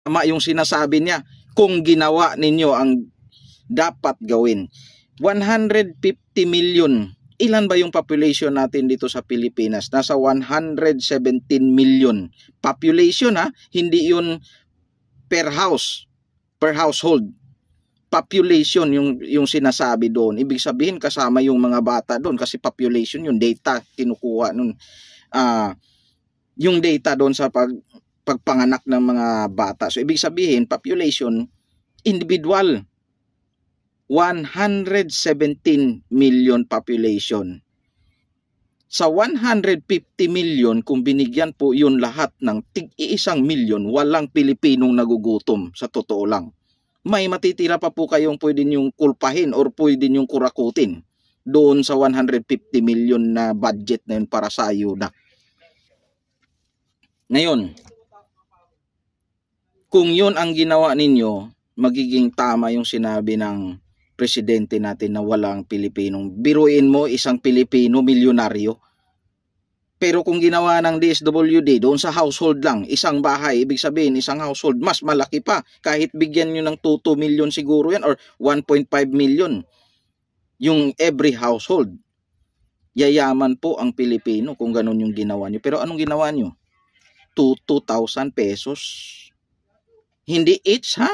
tama yung sinasabi niya kung ginawa ninyo ang dapat gawin. 150 million. Ilan ba yung population natin dito sa Pilipinas? Nasa 117 million population, ha? Hindi yun per house, per household. Population yung sinasabi doon. Ibig sabihin kasama yung mga bata doon kasi population yung data kinukuha nun. Yung data doon sa pagpanganak ng mga bata. So ibig sabihin population individual. 117 million population. Sa 150 million, kung binigyan po yun lahat ng tig-1 million, walang Pilipinong nagugutom, sa totoo lang. May matitira pa po kayong pwede niyong kulpahin or pwede niyong kurakutin doon sa 150 million na budget na yun para sa ayuda. Ngayon, kung yun ang ginawa ninyo, magiging tama yung sinabi ng presidente natin na walang Pilipinong. Biruin mo isang Pilipino milyonaryo. Pero kung ginawa ng DSWD doon sa household lang, isang bahay, ibig sabihin isang household, mas malaki pa. Kahit bigyan nyo ng 2 million siguro yan or 1.5 million yung every household. Yayaman po ang Pilipino kung ganun yung ginawa nyo. Pero anong ginawa nyo? 2,000 pesos. Hindi each, ha?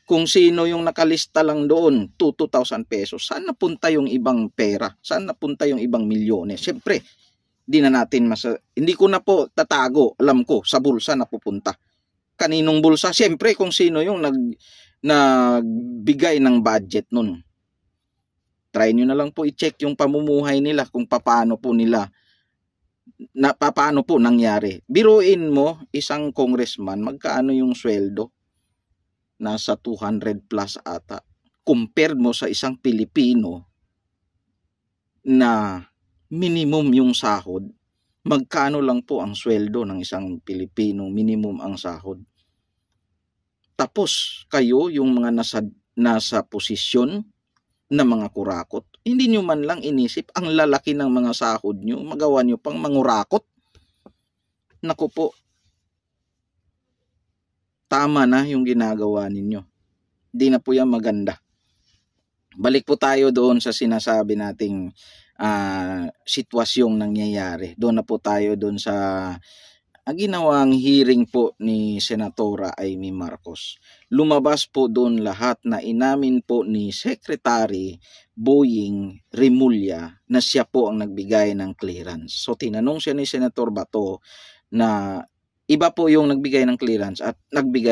Kung sino yung nakalista lang doon, 2,000 pesos. Saan napunta yung ibang pera? Saan napunta yung ibang milyones? Siyempre, hindi ko na po tatago. Alam ko, sa bulsa napupunta. Kaninong bulsa? Siyempre, kung sino yung nagbigay ng budget nun. Try nyo na lang po i-check yung pamumuhay nila kung paano po nangyari. Biruin mo, isang congressman, magkaano yung sweldo? Nasa 200 plus ata. Compare mo sa isang Pilipino na minimum yung sahod, magkano lang po ang sweldo ng isang Pilipino, minimum ang sahod. Tapos kayo, yung mga nasa posisyon na mga kurakot, hindi nyo man lang inisip ang lalaki ng mga sahod nyo, magawa nyo pang mangurakot. Naku po, tama na yung ginagawa ninyo. Hindi na po yan maganda. Balik po tayo doon sa sinasabi nating sitwasyong nangyayari. Doon na po tayo doon sa ginawang hearing po ni Senatora Amy Marcos. Lumabas po doon lahat na inamin po ni Secretary Boying Rimulya na siya po ang nagbigay ng clearance. So tinanong siya ni Senator Bato na iba po yung nagbigay ng clearance at nagbigay